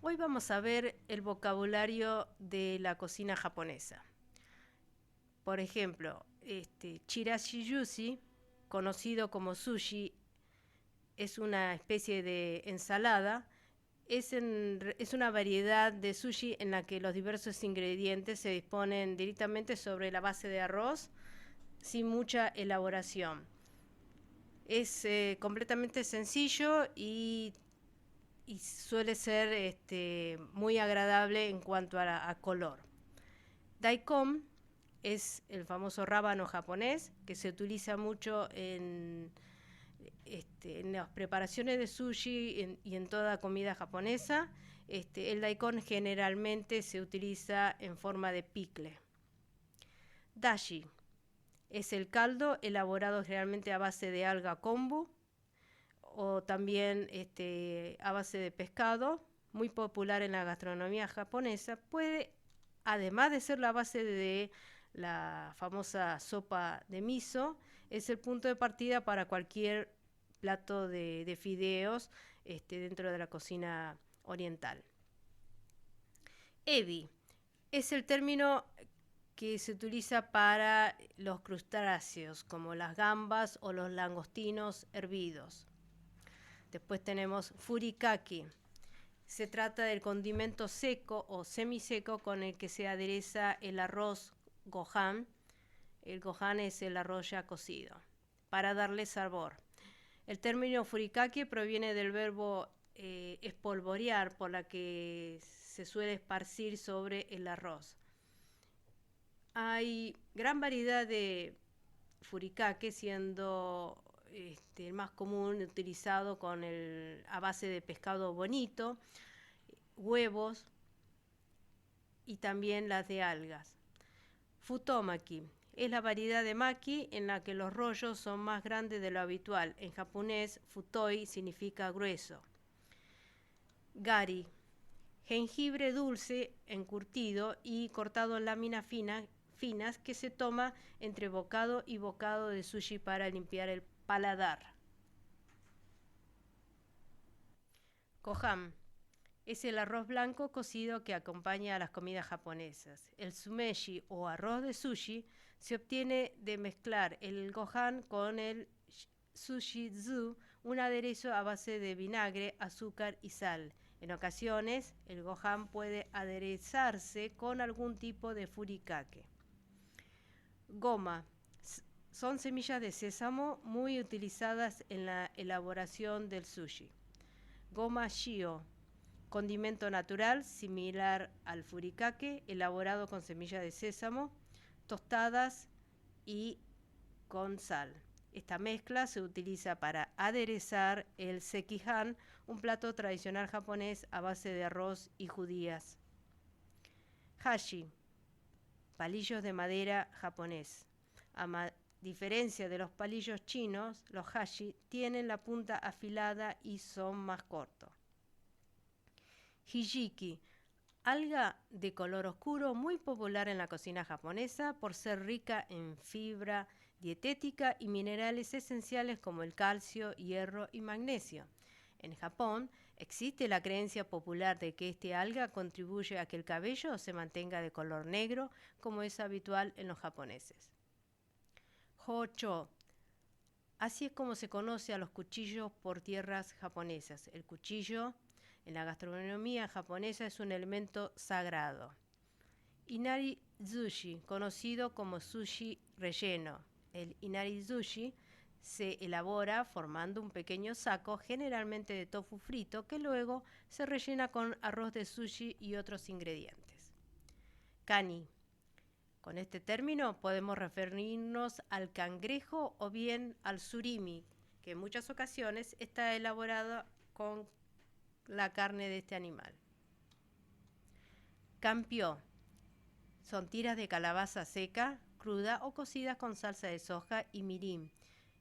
Hoy vamos a ver el vocabulario de la cocina japonesa. Por ejemplo, chirashi yushi, conocido como sushi, es una especie de ensalada. Es una variedad de sushi en la que los diversos ingredientes se disponen directamente sobre la base de arroz, sin mucha elaboración. Es completamente sencillo y suele ser muy agradable en cuanto a color. Daikon es el famoso rábano japonés que se utiliza mucho en las preparaciones de sushi y en toda comida japonesa. El daikon generalmente se utiliza en forma de pickle. Dashi es el caldo elaborado generalmente a base de alga kombu o también a base de pescado, muy popular en la gastronomía japonesa. Puede, además de ser la base de la famosa sopa de miso, es el punto de partida para cualquier plato de fideos dentro de la cocina oriental. Ebi es el término que se utiliza para los crustáceos, como las gambas o los langostinos hervidos. Después tenemos furikake. Se trata del condimento seco o semiseco con el que se adereza el arroz gohan. El gohan es el arroz ya cocido, para darle sabor. El término furikake proviene del verbo espolvorear, por la que se suele esparcir sobre el arroz. Hay gran variedad de furikake, siendo el más común utilizado a base de pescado bonito, huevos y también las de algas. Futomaki es la variedad de maki en la que los rollos son más grandes de lo habitual. En japonés, futoi significa grueso. Gari, jengibre dulce encurtido y cortado en láminas finas que se toma entre bocado y bocado de sushi para limpiar el paladar. Gohan es el arroz blanco cocido que acompaña a las comidas japonesas. El sumeshi o arroz de sushi se obtiene de mezclar el gohan con el sushizu, un aderezo a base de vinagre, azúcar y sal. En ocasiones, el gohan puede aderezarse con algún tipo de furikake. Goma son semillas de sésamo muy utilizadas en la elaboración del sushi. Goma shio, condimento natural similar al furikake, elaborado con semillas de sésamo, tostadas y con sal. Esta mezcla se utiliza para aderezar el sekihan, un plato tradicional japonés a base de arroz y judías. Hashi, palillos de madera japonés. A diferencia de los palillos chinos, los hashi tienen la punta afilada y son más cortos. Hijiki, alga de color oscuro muy popular en la cocina japonesa por ser rica en fibra dietética y minerales esenciales como el calcio, hierro y magnesio. En Japón existe la creencia popular de que este alga contribuye a que el cabello se mantenga de color negro, como es habitual en los japoneses. Hocho. Así es como se conoce a los cuchillos por tierras japonesas. El cuchillo en la gastronomía japonesa es un elemento sagrado. Inari sushi, conocido como sushi relleno. El inari sushi se elabora formando un pequeño saco, generalmente de tofu frito, que luego se rellena con arroz de sushi y otros ingredientes. Kani. Con este término podemos referirnos al cangrejo o bien al surimi, que en muchas ocasiones está elaborado con la carne de este animal. Campio. Son tiras de calabaza seca, cruda o cocidas con salsa de soja y mirin,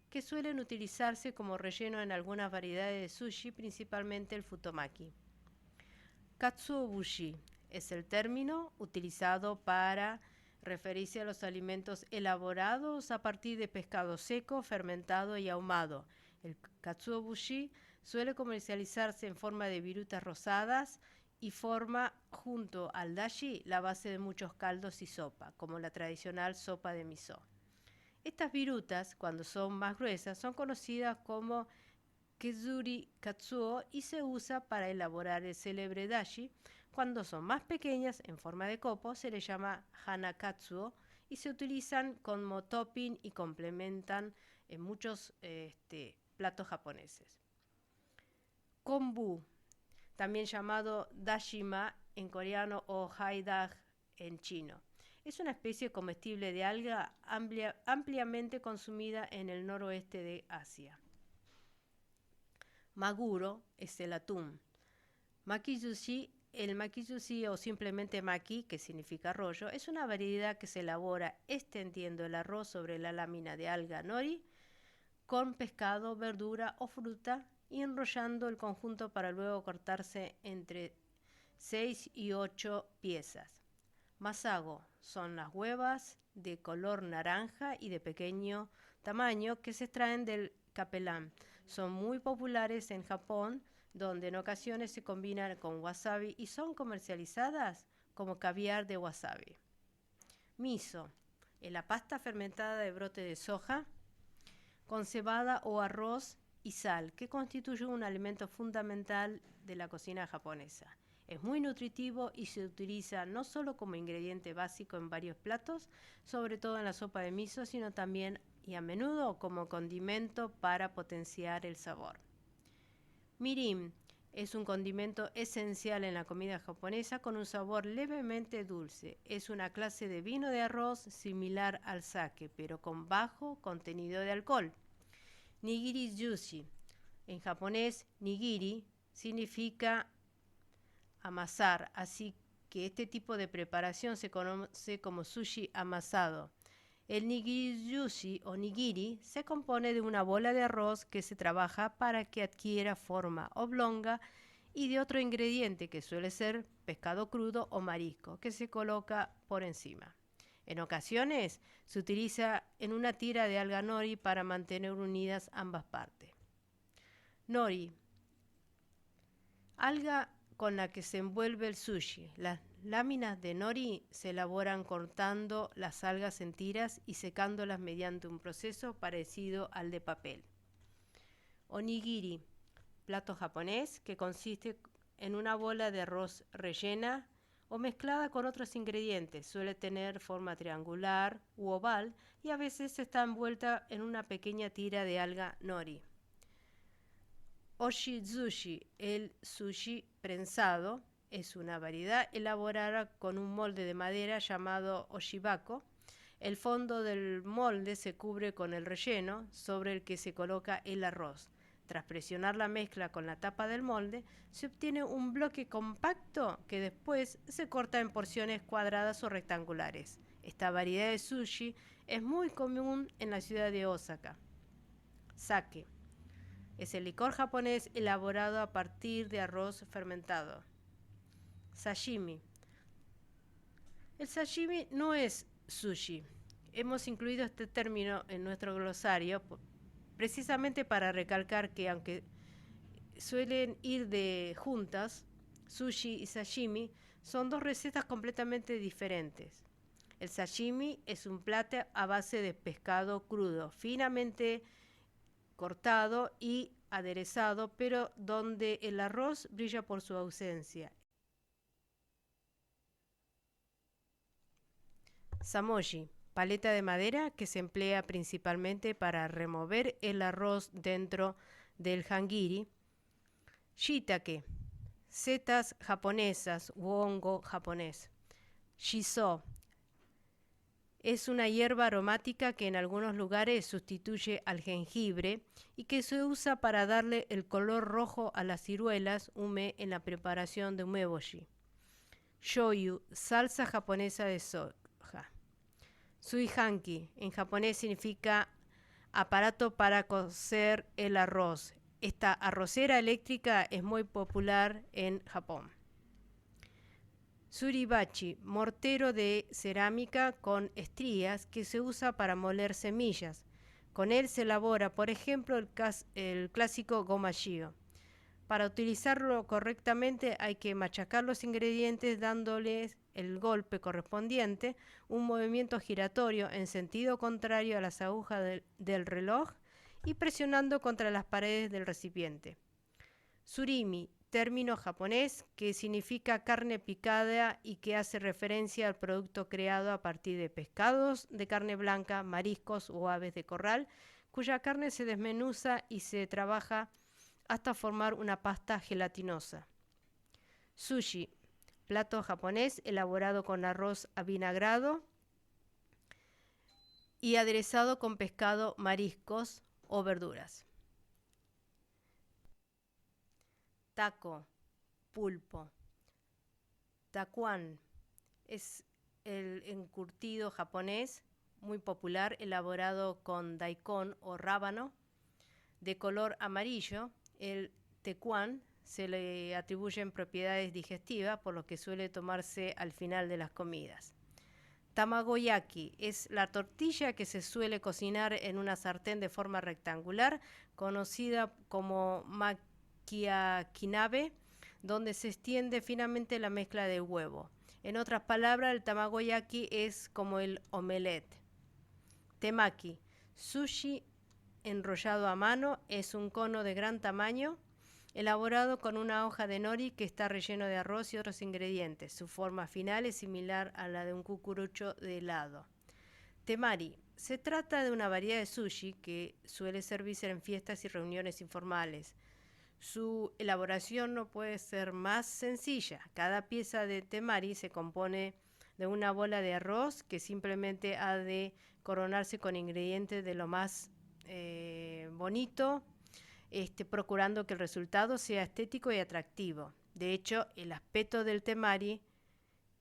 que suelen utilizarse como relleno en algunas variedades de sushi, principalmente el futomaki. Katsuobushi es el término utilizado para referirse a los alimentos elaborados a partir de pescado seco, fermentado y ahumado. El katsuobushi suele comercializarse en forma de virutas rosadas y forma junto al dashi la base de muchos caldos y sopa, como la tradicional sopa de miso. Estas virutas, cuando son más gruesas, son conocidas como kezuri katsuo y se usa para elaborar el célebre dashi. Cuando son más pequeñas, en forma de copo, se les llama hanakatsuo y se utilizan como topping y complementan en muchos platos japoneses. Kombu, también llamado dashima en coreano o haidag en chino. Es una especie comestible de alga ampliamente consumida en el noroeste de Asia. Maguro es el atún. Makizushi, el makizushi o simplemente maki, que significa rollo, es una variedad que se elabora extendiendo el arroz sobre la lámina de alga nori con pescado, verdura o fruta y enrollando el conjunto para luego cortarse entre 6 y 8 piezas. Masago son las huevas de color naranja y de pequeño tamaño que se extraen del capelán. Son muy populares en Japón, donde en ocasiones se combinan con wasabi y son comercializadas como caviar de wasabi. Miso es la pasta fermentada de brote de soja con cebada o arroz y sal, que constituye un alimento fundamental de la cocina japonesa. Es muy nutritivo y se utiliza no solo como ingrediente básico en varios platos, sobre todo en la sopa de miso, sino también y a menudo como condimento para potenciar el sabor. Mirin es un condimento esencial en la comida japonesa con un sabor levemente dulce. Es una clase de vino de arroz similar al sake, pero con bajo contenido de alcohol. Nigiri jushi. En japonés, nigiri significa amasar, así que este tipo de preparación se conoce como sushi amasado. El nigiri o nigiri se compone de una bola de arroz que se trabaja para que adquiera forma oblonga y de otro ingrediente que suele ser pescado crudo o marisco que se coloca por encima. En ocasiones se utiliza en una tira de alga nori para mantener unidas ambas partes. Nori, alga con la que se envuelve el sushi. Las láminas de nori se elaboran cortando las algas en tiras y secándolas mediante un proceso parecido al de papel. Onigiri, plato japonés que consiste en una bola de arroz rellena o mezclada con otros ingredientes. Suele tener forma triangular u oval y a veces está envuelta en una pequeña tira de alga nori. Oshizushi, el sushi prensado, es una variedad elaborada con un molde de madera llamado oshibako. El fondo del molde se cubre con el relleno sobre el que se coloca el arroz. Tras presionar la mezcla con la tapa del molde, se obtiene un bloque compacto que después se corta en porciones cuadradas o rectangulares. Esta variedad de sushi es muy común en la ciudad de Osaka. Sake es el licor japonés elaborado a partir de arroz fermentado. Sashimi. El sashimi no es sushi. Hemos incluido este término en nuestro glosario precisamente para recalcar que aunque suelen ir de juntas, sushi y sashimi son dos recetas completamente diferentes. El sashimi es un plato a base de pescado crudo, finamente cortado y aderezado, pero donde el arroz brilla por su ausencia. Samoji, paleta de madera que se emplea principalmente para remover el arroz dentro del hangiri. Shiitake, setas japonesas u hongo japonés. Shiso, es una hierba aromática que en algunos lugares sustituye al jengibre y que se usa para darle el color rojo a las ciruelas ume en la preparación de umeboshi. Shoyu, salsa japonesa de soja. Suihanki, en japonés significa aparato para cocer el arroz. Esta arrocera eléctrica es muy popular en Japón. Suribachi, mortero de cerámica con estrías que se usa para moler semillas. Con él se elabora, por ejemplo, el clásico gomashio. Para utilizarlo correctamente hay que machacar los ingredientes dándoles el golpe correspondiente, un movimiento giratorio en sentido contrario a las agujas del reloj y presionando contra las paredes del recipiente. Surimi, término japonés que significa carne picada y que hace referencia al producto creado a partir de pescados de carne blanca, mariscos o aves de corral, cuya carne se desmenuza y se trabaja hasta formar una pasta gelatinosa. Sushi, plato japonés elaborado con arroz avinagrado y aderezado con pescado, mariscos o verduras. Taco, pulpo. Takuan es el encurtido japonés muy popular elaborado con daikon o rábano de color amarillo. El tecuan se le atribuyen propiedades digestivas, por lo que suele tomarse al final de las comidas. Tamagoyaki es la tortilla que se suele cocinar en una sartén de forma rectangular, conocida como makiakinabe, donde se extiende finamente la mezcla de huevo. En otras palabras, el tamagoyaki es como el omelette. Temaki, sushi enrollado a mano, es un cono de gran tamaño, elaborado con una hoja de nori que está relleno de arroz y otros ingredientes. Su forma final es similar a la de un cucurucho de helado. Temari. Se trata de una variedad de sushi que suele servirse en fiestas y reuniones informales. Su elaboración no puede ser más sencilla. Cada pieza de temari se compone de una bola de arroz que simplemente ha de coronarse con ingredientes de lo más bonito, procurando que el resultado sea estético y atractivo. De hecho, el aspecto del temari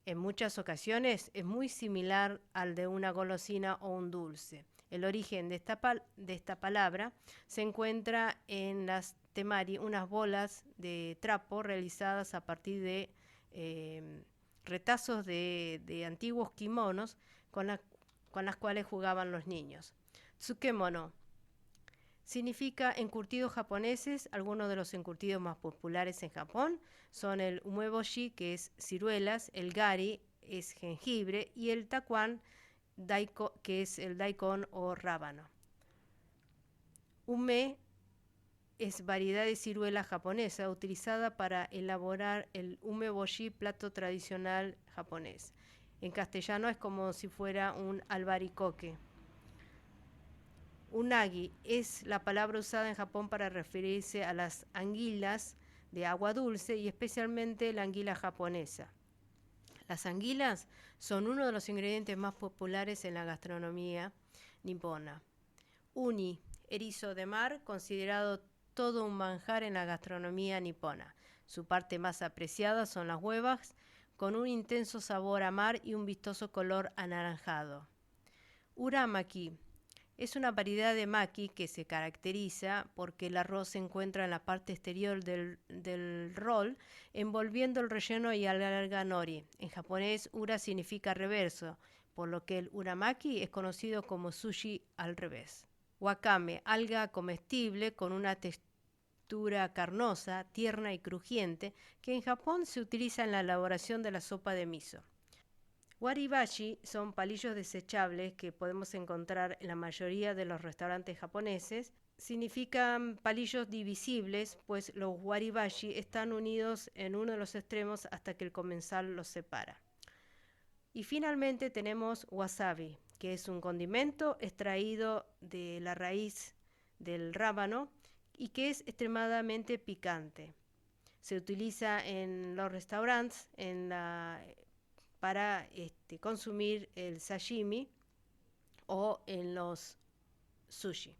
en muchas ocasiones es muy similar al de una golosina o un dulce. El origen de esta palabra se encuentra en las temari, unas bolas de trapo realizadas a partir de retazos de antiguos kimonos con las cuales jugaban los niños. Tsukemono significa encurtidos japoneses. Algunos de los encurtidos más populares en Japón son el umeboshi, que es ciruelas, el gari es jengibre y el takuan, que es el daikon o rábano. Ume es variedad de ciruela japonesa utilizada para elaborar el umeboshi, plato tradicional japonés. En castellano es como si fuera un albaricoque. Unagi es la palabra usada en Japón para referirse a las anguilas de agua dulce y especialmente la anguila japonesa. Las anguilas son uno de los ingredientes más populares en la gastronomía nipona. Uni, erizo de mar, considerado todo un manjar en la gastronomía nipona. Su parte más apreciada son las huevas, con un intenso sabor a mar y un vistoso color anaranjado. Uramaki es una variedad de maki que se caracteriza porque el arroz se encuentra en la parte exterior del rol, envolviendo el relleno y alarga nori. En japonés, ura significa reverso, por lo que el uramaki es conocido como sushi al revés. Wakame, alga comestible con una textura carnosa, tierna y crujiente, que en Japón se utiliza en la elaboración de la sopa de miso. Waribashi son palillos desechables que podemos encontrar en la mayoría de los restaurantes japoneses. Significan palillos divisibles, pues los waribashi están unidos en uno de los extremos hasta que el comensal los separa. Y finalmente tenemos wasabi, que es un condimento extraído de la raíz del rábano y que es extremadamente picante. Se utiliza en los restaurantes para consumir el sashimi o en los sushi.